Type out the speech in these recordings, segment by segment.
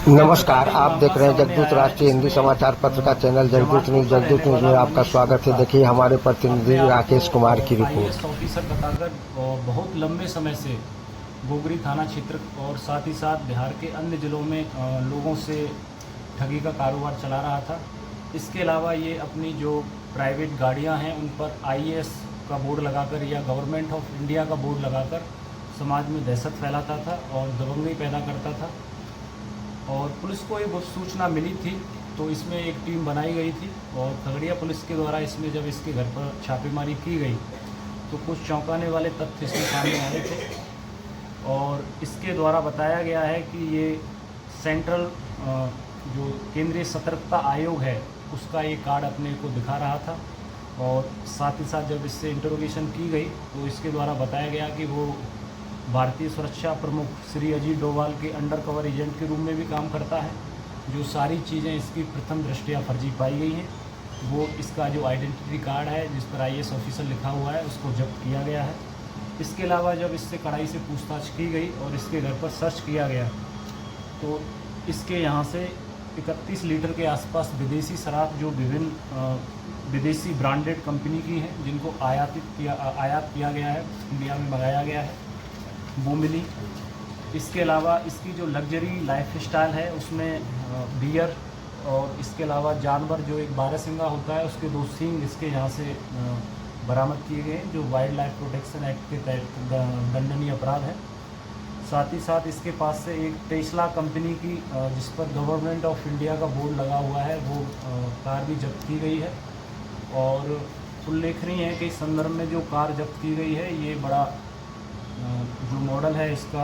नमस्कार, आप देख रहे हैं जगदूत राष्ट्रीय हिंदी समाचार पत्र का चैनल जगदूत न्यूज। जगदूत न्यूज में आपका स्वागत है। देखिए हमारे प्रतिनिधि राकेश कुमार की रिपोर्ट। आईएएस ऑफिसर बताकर बहुत लंबे समय से गोगरी थाना क्षेत्र और साथ ही साथ बिहार के अन्य जिलों में लोगों से ठगी का कारोबार चला रहा था। इसके अलावा ये अपनी जो प्राइवेट गाड़ियां हैं उन पर आईएएस का बोर्ड लगाकर या गवर्नमेंट ऑफ इंडिया का बोर्ड लगाकर समाज में दहशत फैलाता था और दबंगई पैदा करता था। और पुलिस को एक सूचना मिली थी तो इसमें एक टीम बनाई गई थी और खगड़िया पुलिस के द्वारा इसमें जब इसके घर पर छापेमारी की गई तो कुछ चौंकाने वाले तथ्य इसमें सामने आए थे। और इसके द्वारा बताया गया है कि ये सेंट्रल जो केंद्रीय सतर्कता आयोग है उसका ये कार्ड अपने को दिखा रहा था। और साथ ही साथ जब इससे इंटरोगेशन की गई तो इसके द्वारा बताया गया कि वो भारतीय सुरक्षा प्रमुख श्री अजीत डोभाल के अंडर कवर एजेंट के रूप में भी काम करता है। जो सारी चीज़ें इसकी प्रथम दृष्टया फर्जी पाई गई हैं वो इसका जो आइडेंटिटी कार्ड है जिस पर आईएएस ऑफिसर लिखा हुआ है उसको जब्त किया गया है। इसके अलावा जब इससे कड़ाई से पूछताछ की गई और इसके घर पर सर्च किया गया तो इसके यहाँ से 31 लीटर के आसपास विदेशी शराब जो विभिन्न विदेशी ब्रांडेड कंपनी की हैं जिनको आयात किया गया है, इंडिया में मंगाया गया है, वो मिली। इसके अलावा इसकी जो लग्जरी लाइफ स्टाइल है उसमें बियर और इसके अलावा जानवर जो एक बारहसिंगा होता है उसके 2 सींग इसके यहाँ से बरामद किए गए हैं जो वाइल्ड लाइफ प्रोटेक्शन एक्ट के तहत दंडनीय अपराध है। साथ ही साथ इसके पास से एक टेस्ला कंपनी की जिस पर गवर्नमेंट ऑफ इंडिया का बोर्ड लगा हुआ है वो कार भी जब्त की गई है। और उल्लेखनीय है कि इस संदर्भ में जो कार जब्त की गई है ये बड़ा जो मॉडल है इसका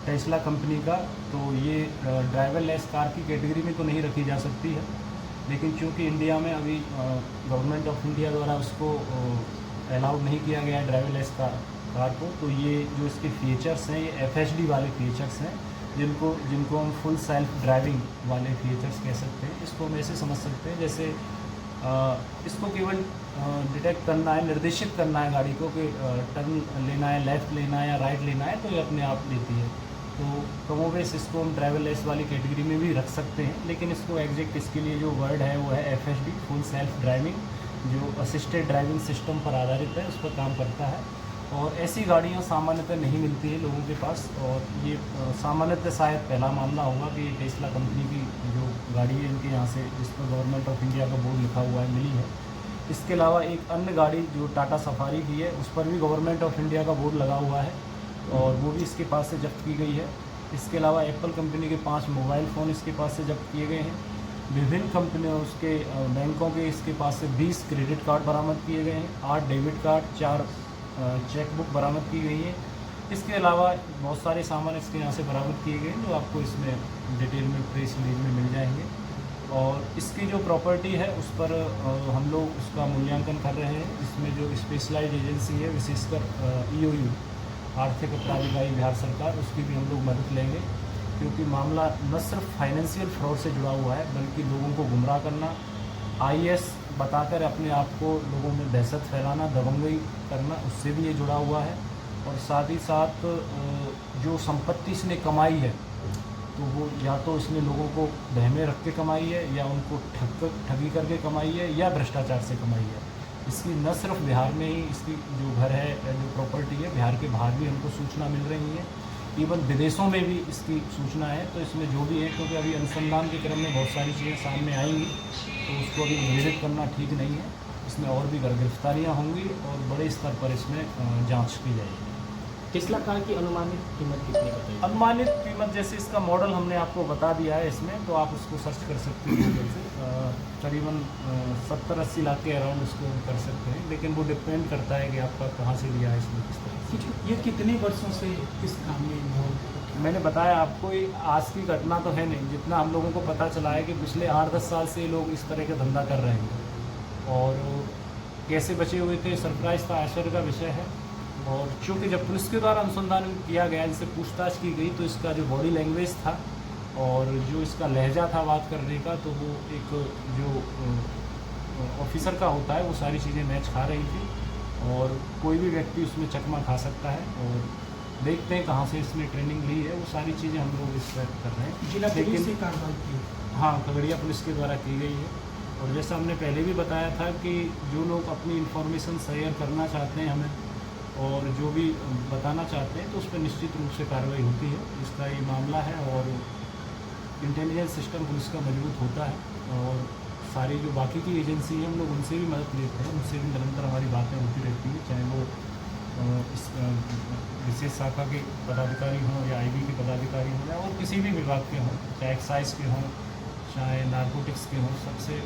टेस्ला कंपनी का, तो ये ड्राइवरलेस कार की कैटेगरी में तो नहीं रखी जा सकती है, लेकिन चूंकि इंडिया में अभी गवर्नमेंट ऑफ इंडिया द्वारा उसको अलाउड नहीं किया गया है ड्राइवरलेस कार को, तो ये जो इसके फीचर्स हैं ये एफएचडी वाले फीचर्स हैं जिनको हम फुल सेल्फ ड्राइविंग वाले फीचर्स कह सकते हैं। इसको हम ऐसे समझ सकते हैं जैसे इसको केवल डिटेक्ट करना है, निर्देशित करना है गाड़ी को कि टर्न लेना है, लेफ़्ट लेना है या राइट लेना है, तो ये अपने आप लेती है। तो कमोबेश इसको हम ड्राइवरलेस वाली कैटेगरी में भी रख सकते हैं, लेकिन इसको एग्जैक्ट इसके लिए जो वर्ड है वो है एफएचडी, फुल सेल्फ ड्राइविंग, जो असिस्टेड ड्राइविंग सिस्टम पर आधारित है, उस पर काम करता है। और ऐसी गाड़ियाँ सामान्यतः नहीं मिलती है लोगों के पास, और ये सामान्यतः शायद पहला मामला होगा कि टेस्ला कंपनी की जो गाड़ी है इनके यहाँ से जिस पर गवर्नमेंट ऑफ इंडिया का बोर्ड लिखा हुआ है मिली है। इसके अलावा एक अन्य गाड़ी जो टाटा सफारी की है उस पर भी गवर्नमेंट ऑफ इंडिया का बोर्ड लगा हुआ है और वो भी इसके पास से जब्त की गई है। इसके अलावा एप्पल कंपनी के 5 मोबाइल फ़ोन इसके पास से जब्त किए गए हैं। विभिन्न कंपनियों उसके बैंकों के इसके पास से 20 क्रेडिट कार्ड बरामद किए गए हैं, 8 डेबिट कार्ड, 4 चेकबुक बरामद की गई है। इसके अलावा बहुत सारे सामान इसके यहाँ से बरामद किए गए हैं जो आपको इसमें डिटेल में प्रेस रिलीज में मिल जाएंगे। और इसकी जो प्रॉपर्टी है उस पर हम लोग उसका मूल्यांकन कर रहे हैं। इसमें जो स्पेशलाइज्ड एजेंसी है विशेषकर ईओयू आर्थिक अपराध इकाई बिहार सरकार, उसकी भी हम लोग मदद लेंगे, क्योंकि मामला न सिर्फ फाइनेंशियल फ्रॉड से जुड़ा हुआ है बल्कि लोगों को गुमराह करना, आईएएस बताकर अपने आप को लोगों में दहशत फैलाना, दबंगई करना, उससे भी ये जुड़ा हुआ है। और साथ ही साथ जो संपत्ति इसने कमाई है तो वो या तो इसने लोगों को बहमे रख के कमाई है या उनको ठगी करके कमाई है या भ्रष्टाचार से कमाई है। इसकी न सिर्फ बिहार में ही इसकी जो घर है, जो प्रॉपर्टी है, बिहार के बाहर भी हमको सूचना मिल रही है, इवन विदेशों में भी इसकी सूचना है। तो इसमें जो भी है, क्योंकि अभी अनुसंधान के क्रम में बहुत सारी चीज़ें सामने आएंगी तो उसको अभी निर्धारित करना ठीक नहीं है। इसमें और भी गिरफ्तारियाँ होंगी और बड़े स्तर पर इसमें जाँच की जाएगी। टेस्ला कार की अनुमानित कीमत कितनी बताइए? अनुमानित कीमत जैसे इसका मॉडल हमने आपको बता दिया है इसमें, तो आप उसको सर्च कर सकते हैं गूगल से। करीबन 70-80 लाख के अराउंड उसको कर सकते हैं, लेकिन वो डिपेंड करता है कि आपका कहाँ से लिया है, इसमें किस तरह से। ये कितने वर्षों से इस काम में इन्वॉल्व? मैंने बताया आपको, ये आज की घटना तो है नहीं, जितना हम लोगों को पता चला है कि पिछले 8-10 साल से लोग इस तरह का धंधा कर रहे हैं। और कैसे बचे हुए थे, सरप्राइज था, आश्चर्य का विषय है। और चूँकि जब पुलिस के द्वारा अनुसंधान किया गया, जिससे पूछताछ की गई, तो इसका जो बॉडी लैंग्वेज था और जो इसका लहजा था बात करने का, तो वो एक जो ऑफिसर का होता है वो सारी चीज़ें मैच खा रही थी और कोई भी व्यक्ति उसमें चकमा खा सकता है। और देखते हैं कहाँ से इसने ट्रेनिंग ली है, वो सारी चीज़ें हम लोग इस पर कर रहे हैं। जिला पुलिस लेकिन से कार्रवाई की। हाँ, खगड़िया पुलिस के द्वारा की गई है। और जैसा हमने पहले भी बताया था कि जो लोग अपनी इन्फॉर्मेशन शेयर करना चाहते हैं हमें और जो भी बताना चाहते हैं तो उस पर निश्चित रूप से कार्रवाई होती है। इसका ये मामला है और इंटेलिजेंस सिस्टम पुलिस का मजबूत होता है और सारी जो बाकी की एजेंसी हैं हम लोग उनसे भी मदद लेते हैं, उनसे भी निरंतर हमारी बातें होती रहती हैं, चाहे वो इस विशेष शाखा के पदाधिकारी हों या आईबी के पदाधिकारी हों या और किसी भी विभाग के हों, चाहे एक्साइज के हों, चाहे नारकोटिक्स के हों, सबसे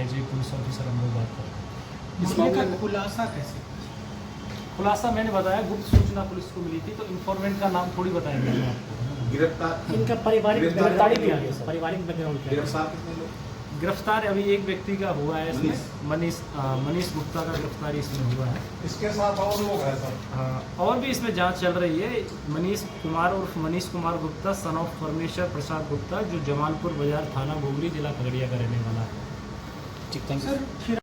एज ए पुलिस ऑफिसर हम लोग बात करते हैं। मामले का खुलासा कैसे? खुलासा मैंने बताया, गुप्त सूचना पुलिस को मिली थी, तो इन्फॉर्मेंट का नाम थोड़ी बताएंगे हम आपको। गिरफ्तार इनका पारिवारिक गिरफ्तारी भी आ गया सर। पारिवारिक बैकग्राउंड क्या है? गिरफ्तार कितने लोग? गिरफ्तार अभी एक व्यक्ति का हुआ है इसमें, मनीष गुप्ता का गिरफ्तारी इसमें हुआ है। इसके साथ और लोग हैं सर? हाँ, और भी इसमें जांच चल रही है। मनीष कुमार उर्फ मनीष कुमार गुप्ता सन ऑफ परमेश्वर प्रसाद गुप्ता, जो जमालपुर बाजार थाना गोगरी जिला खगड़िया का रहने वाला है। ठीक, थैंक यू सर।